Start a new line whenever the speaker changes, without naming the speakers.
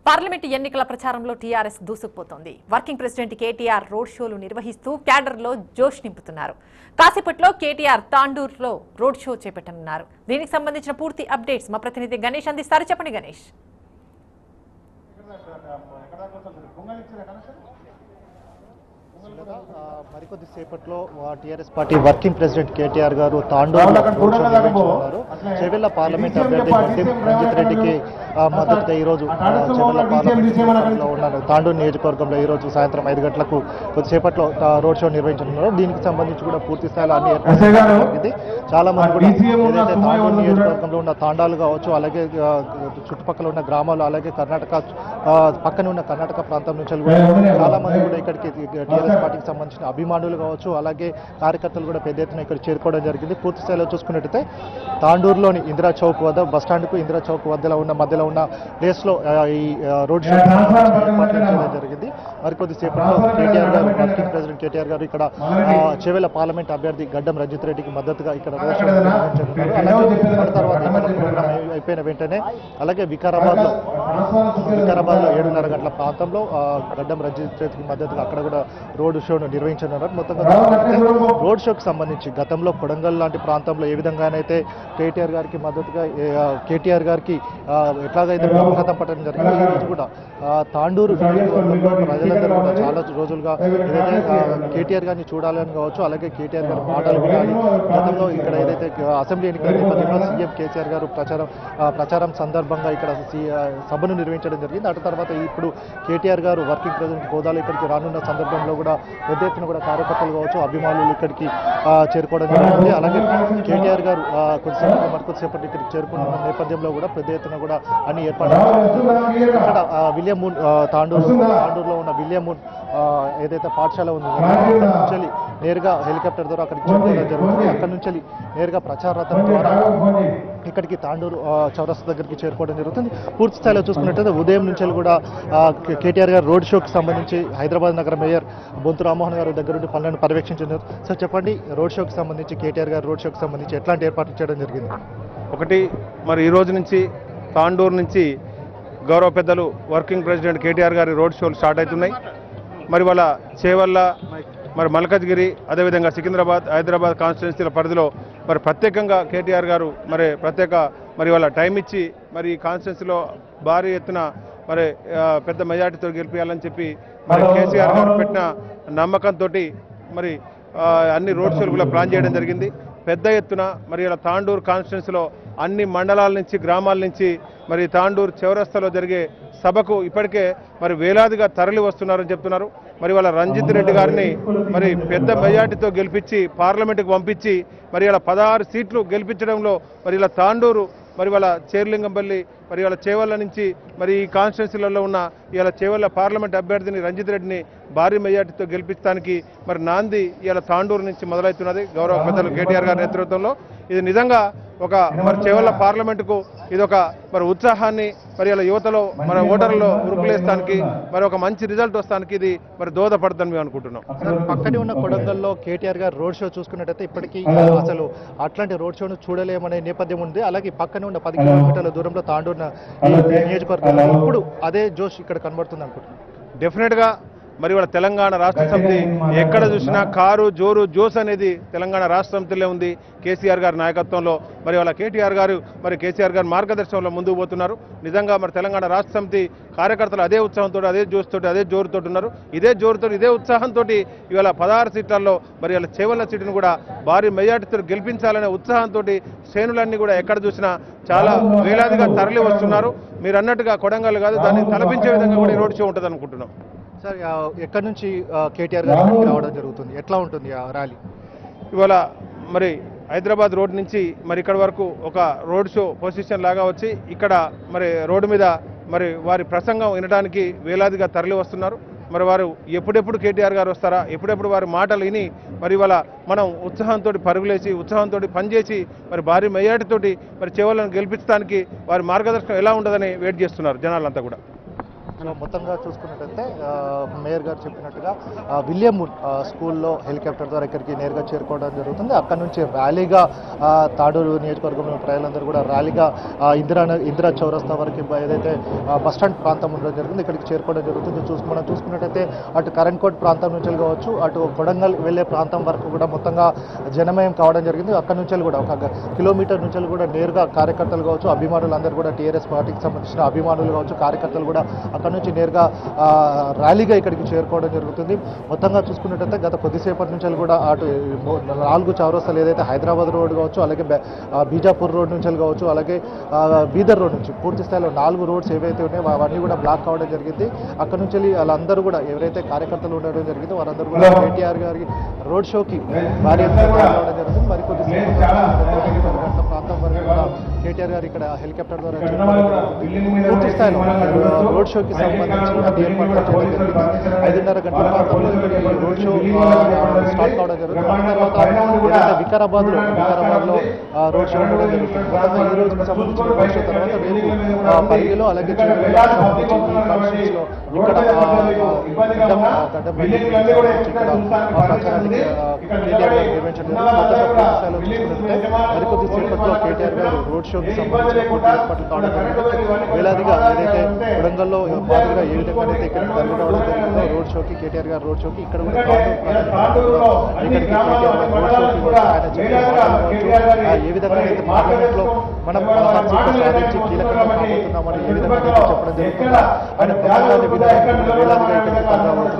Parliament ఎన్నికల ప్రచారంలో TRS దూసుకుపోతోంది. వర్కింగ్ ప్రెసిడెంట్ కేటీఆర్ రోడ్ షోలు నిర్వహిస్తూ క్యాడర్లో జోష్ నింపుతున్నారు. కాసేపట్లో కేటీఆర్ తాండూరులో రోడ్ షో చేపట్టనున్నారు. దీనికి సంబంధించిన పూర్తి అప్డేట్స్ మా ప్రతినిధి గణేష్ అందిస్తారు. చెప్పండి గణేష్.
మరికొద్ది సేపట్లో TRS party working president KTR గారు తాండూరులో రోడ్ షో నిర్వహించనున్నారు. చెవెళ్ల పార్లమెంట్ అభ్యర్థి రంజిత్ రెడ్డికి మద్దతుగా ఈరోజు చెవెళ్ల పార్లమెంట్లో ఉన్న తాండూరు నియోజకవర్గంలో ఈరోజు సాయంత్రం 5 గంటలకు కొద్దిసేపట్లో రోడ్ షో నిర్వహించనున్నారు. దీనికి సంబంధించి కూడా పూర్తి స్థాయిలో అన్ని ఏర్పాట్లు జరిగింది. చాలా మంది కూడా ఏదైతే తాండూరు నియోజకవర్గంలో ఉన్న తాండాలు కావచ్చు, అలాగే చుట్టుపక్కల ఉన్న గ్రామాలు, అలాగే కర్ణాటక పక్కన ఉన్న కర్ణాటక ప్రాంతం నుంచి కూడా చాలా మంది కూడా ఇక్కడికి టీఆర్ఎస్ పార్టీకి సంబంధించిన అభిమానులు కావచ్చు, అలాగే కార్యకర్తలు కూడా పెద్ద ఎత్తున ఇక్కడ చేరుకోవడం జరిగింది. పూర్తి స్థాయిలో చూసుకున్నట్టయితే తాండూరులోని ఇందిరా చౌక్ వద్ద బస్టాండ్కు ఇందిరా చౌక్ మధ్యలో ఉన్న ప్లేస్లో ఈ రోడ్ షో ఏర్పాట్లు చేయడం జరిగింది. మరికొద్ది సేపట్లో కేటీఆర్ గారు వర్కింగ్ ప్రెసిడెంట్ కేటీఆర్ గారు ఇక్కడ చెవెళ్ల పార్లమెంట్ అభ్యర్థి గడ్డం రంజిత్ రెడ్డికి మద్దతుగా ఇక్కడ రోడ్ షో నిర్వహించనున్నారు. అలాగే తర్వాత ప్రోగ్రాం అయిపోయిన వెంటనే అలాగే వికారాబాద్లో 7:30 గంటల ప్రాంతంలో గడ్డం రంజిత్ రెడ్డికి మద్దతుగా అక్కడ కూడా రోడ్ షోను నిర్వహించనున్నారు. మొత్తంగా రోడ్ షోకి సంబంధించి గతంలో కొడంగల్ లాంటి ప్రాంతంలో ఏ విధంగానైతే కేటీఆర్ గారికి మద్దతుగా కేటీఆర్ గారికి ఎట్లాగైతే ప్రముఖతం పట్టడం జరిగింది, ఈరోజు కూడా తాండూరు ప్రజలందరూ కూడా చాలా రోజులుగా ఏదైతే కేటీఆర్ గారిని చూడాలని కావచ్చు, అలాగే కేటీఆర్ గారి మాటలు వినాలి. గతంలో ఇక్కడ ఏదైతే అసెంబ్లీ ఎన్నికల నేపథ్యంలో సీఎం కేసీఆర్ గారు ప్రచారం సందర్భంగా ఇక్కడ సభను నిర్వహించడం జరిగింది. అటు తర్వాత ఇప్పుడు కేటీఆర్ గారు వర్కింగ్ ప్రెసిడెంట్ హోదాలో ఇక్కడికి రానున్న సందర్భంలో కూడా పెద్ద ఎత్తున కూడా కార్యకర్తలు కావచ్చు, అభిమానులు ఇక్కడికి చేరుకోవడం జరిగింది. అలాగే కేటీఆర్ గారు మరికొద్దిసేపటి ఇక్కడికి చేరుకున్న నేపథ్యంలో కూడా పెద్ద ఎత్తున కూడా అన్ని ఏర్పాట్లు ఇక్కడ విలియం మూన్ తాండూరులో ఉన్న విలియం మూన్ ఏదైతే పాఠశాల ఉంది అక్కడి నుంచి నేరుగా హెలికాప్టర్ ద్వారా అక్కడికి చేరుకోవడం జరుగుతుంది. అక్కడి నుంచి నేరుగా ప్రచార రథం ద్వారా ఇక్కడికి తాండూరు చౌరస్తా దగ్గరికి చేరుకోవడం జరుగుతుంది. పూర్తి స్థాయిలో చూసుకున్నట్టయితే ఉదయం నుంచి కూడా కేటీఆర్ గారు రోడ్ షోకి సంబంధించి హైదరాబాద్ నగర మేయర్ బొంతు రామ్మోహన్ గారి దగ్గర నుండి పనులను పర్యవేక్షించారు. సార్ చెప్పండి, రోడ్ షోకి సంబంధించి కేటీఆర్ గారు రోడ్ షోకి సంబంధించి ఎట్లాంటి ఏర్పాట్లు చేయడం జరిగింది?
ఒకటి, మరి ఈ రోజు నుంచి తాండూరు నుంచి గౌరవ పెద్దలు వర్కింగ్ ప్రెసిడెంట్ కేటీఆర్ గారి రోడ్ షోలు స్టార్ట్ అవుతున్నాయి. మరి వాళ్ళ చేవల్ల, మరి మల్కజ్గిరి, అదేవిధంగా సికింద్రాబాద్, హైదరాబాద్ కాన్స్టిట్యున్సీల పరిధిలో మరి ప్రత్యేకంగా కేటీఆర్ గారు మరి వాళ్ళ టైం ఇచ్చి మరి ఈ కాన్స్టిట్యున్సీలో భారీ ఎత్తున మరి పెద్ద మెజార్టీతో గెలిపించాలని చెప్పి మరి కేసీఆర్ గారు పెట్టిన నమ్మకంతో మరి అన్ని రోడ్ షోలు కూడా ప్లాన్ చేయడం జరిగింది. పెద్ద ఎత్తున మరి ఇలా తాండూరు కాన్స్టిట్యున్సీలో అన్ని మండలాల నుంచి, గ్రామాల నుంచి మరి తాండూరు చౌరస్తాలో జరిగే సభకు ఇప్పటికే మరి వేలాదిగా తరలి వస్తున్నారని చెప్తున్నారు. మరి వాళ్ళ రంజిత్ రెడ్డి గారిని మరి పెద్ద మెజార్టీతో గెలిపించి పార్లమెంటుకు పంపించి మరి ఇలా 16 సీట్లు గెలిపించడంలో మరి ఇలా తాండూరు, మరి వాళ్ళ చేర్లింగంపల్లి, మరి వాళ్ళ చేవల్ల నుంచి మరి ఈ కాన్స్టిట్యున్సీలలో ఉన్న ఇలా చేవల్ల పార్లమెంట్ అభ్యర్థిని రంజిత్ రెడ్డిని భారీ మెజార్టీతో గెలిపించడానికి మరి నాంది ఇలా తాండూరు నుంచి మొదలవుతున్నది గౌరవ పెద్దలు కేటీఆర్ గారి నేతృత్వంలో. ఇది నిజంగా ఒక మరి చేవల్ల పార్లమెంటుకు ఇదొక మరి ఉత్సాహాన్ని మరి ఇలా యువతలో మన ఓటర్లలో ఉరుకులేస్తానికి మరి ఒక మంచి రిజల్ట్ వస్తానికి ఇది మరి దోహదపడుతుందని మేము అనుకుంటున్నాం.
పక్కనే ఉన్న కొడంగల్లో కేటీఆర్ గారు రోడ్ షో చూసుకున్నట్టయితే ఇప్పటికీ అసలు అట్లాంటి రోడ్ షోను చూడలేమనే నేపథ్యం ఉంది. అలాగే పక్కనే ఉన్న 10 కిలోమీటర్ల దూరంలో తాండూరు నియోజకవర్గంలో ఇప్పుడు అదే జోష్ ఇక్కడ కనబడుతుంది అనుకుంటున్నాను.
డెఫినెట్గా మరి వాళ్ళ తెలంగాణ రాష్ట్ర సమితి ఎక్కడ చూసినా కారు జోరు జోస్ అనేది తెలంగాణ రాష్ట్ర సమితిలో ఉంది. కేసీఆర్ గారి నాయకత్వంలో మరి వాళ్ళ కేటీఆర్ గారు మరి కేసీఆర్ గారి మార్గదర్శనంలో ముందుకు పోతున్నారు. నిజంగా మరి తెలంగాణ రాష్ట్ర సమితి కార్యకర్తలు అదే ఉత్సాహంతో, అదే జోస్తో, అదే జోరుతో ఉన్నారు. ఇదే జోరుతో, ఇదే ఉత్సాహంతో ఇవాళ 16 సీట్లలో మరి వాళ్ళ చేవల్ల సీటును కూడా భారీ మెజార్టీతో గెలిపించాలనే ఉత్సాహంతో శ్రేణులన్నీ కూడా ఎక్కడ చూసినా చాలా వేలాదిగా తరలి వస్తున్నారు. మీరు అన్నట్టుగా కొడంగల్ కాదు, దాన్ని తలపించే విధంగా కూడా ఈ రోడ్ షో ఉంటుంది అనుకుంటున్నాం.
సార్, ఎక్కడి నుంచి కేటీఆర్ గారు రావడం జరుగుతుంది, ఎట్లా ఉంటుంది ఆ ర్యాలీ?
ఇవాళ మరి హైదరాబాద్ రోడ్ నుంచి మరి ఇక్కడ వరకు ఒక రోడ్ షో పొజిషన్ లాగా వచ్చి ఇక్కడ మరి రోడ్డు మీద మరి వారి ప్రసంగం వినడానికి వేలాదిగా తరలి వస్తున్నారు. మరి వారు ఎప్పుడెప్పుడు కేటీఆర్ గారు వస్తారా, ఎప్పుడెప్పుడు వారి మాటలు విని మరి ఇవాళ మనం ఉత్సాహంతో పరుగులేసి, ఉత్సాహంతో పనిచేసి మరి భారీ మెజార్టీతోటి మరి చేవలను గెలిపించడానికి వారి మార్గదర్శనం ఎలా ఉండదని వెయిట్ చేస్తున్నారు జనాలంతా కూడా.
సో మొత్తంగా చూసుకున్నట్టయితే మేయర్ గారు చెప్పినట్టుగా విలియం వుడ్ స్కూల్లో హెలికాప్టర్ ద్వారా ఇక్కడికి నేరుగా చేరుకోవడం జరుగుతుంది. అక్కడ నుంచి ర్యాలీగా తాడూరు నియోజకవర్గంలో ప్రజలందరూ కూడా ర్యాలీగా ఇందిరా చౌరస్తా వరకు ఏదైతే బస్టాండ్ ప్రాంతం ఉండడం జరుగుతుంది ఇక్కడికి చేరుకోవడం జరుగుతుంది. మనం చూసుకున్నట్టయితే అటు కరెంట్కోట్ ప్రాంతం నుంచి కావచ్చు, అటు కొడంగల్ వెళ్ళే ప్రాంతం వరకు కూడా మొత్తంగా జనమయం కావడం జరిగింది. అక్కడ నుంచి కూడా 1 కిలోమీటర్ నుంచి కూడా నేరుగా కార్యకర్తలు కావచ్చు, అభిమానులు అందరూ కూడా టీఆర్ఎస్ పార్టీకి సంబంధించిన అభిమానులు కావచ్చు, కార్యకర్తలు కూడా అక్కడ నుంచి నేరుగా ర్యాలీగా ఇక్కడికి చేరుకోవడం జరుగుతుంది. మొత్తంగా చూసుకున్నట్టయితే గత కొద్దిసేపటి నుంచి కూడా అటు 4 చౌరస్తాలు ఏదైతే హైదరాబాద్ రోడ్ కావచ్చు, అలాగే బీజాపూర్ రోడ్ నుంచి కావచ్చు, అలాగే బీదర్ రోడ్ నుంచి పూర్తి స్థాయిలో 4 రోడ్స్ ఏవైతే ఉన్నాయో అవన్నీ కూడా బ్లాక్ కావడం జరిగింది. అక్కడ నుంచి వాళ్ళందరూ కూడా ఎవరైతే కార్యకర్తలు ఉండడం జరిగిందో వారందరూ కూడా కేటీఆర్ గారి రోడ్ షోకి భారీ రావడం జరుగుతుంది. మరికొద్దిసేపు ప్రాంతం వరకు కూడా కేటీఆర్ గారు ఇక్కడ హెలికాప్టర్ ద్వారా పూర్తి స్థాయిలో రోడ్ షోకి సంబంధించి అది ఏర్పాటు చేయడం జరిగింది. 5:30 గంటల ప్రాంతంలో రోడ్ షో స్టార్ట్ కావడం జరుగుతుంది. ఆ తర్వాత వికారాబాద్ లో రోడ్ షో కూడా జరుగుతుంది. మొత్తంగా ఈ రోజుకి సంబంధించిన రోడ్ షో తర్వాత రేపు పరిగిలో అలాగే ఇక్కడ ప్రచారానికి కేటీఆర్ గారు నిర్వహించడం మరికొద్ది సేపట్లో కేటీఆర్ గారు రోడ్ షోకి సంబంధించిన ఏర్పాట్లు కావడం జరిగింది. వేలాదిగా ఏదైతే కొడంగల్లో మాదిరిగా ఏ విధంగా అయితే ఇక్కడికి తరలి రావడం జరిగిందో రోడ్ షోకి కేటీఆర్ గారు రోడ్ షోకి ఇక్కడ కూడా ఇక్కడికి కేటీఆర్ గారు రోడ్ షోకి ఆయన చెప్పిన ఏ విధంగా అయితే పార్లమెంట్లో మనం 16 సీట్లు సాధించి కీలకంగా కాబోతున్నామని ఏ విధంగా చెప్పడం జరుగుతుందో ఆయన ప్రసంగాన్ని వేలాదిగా ఇక్కడికి తరలి రావడం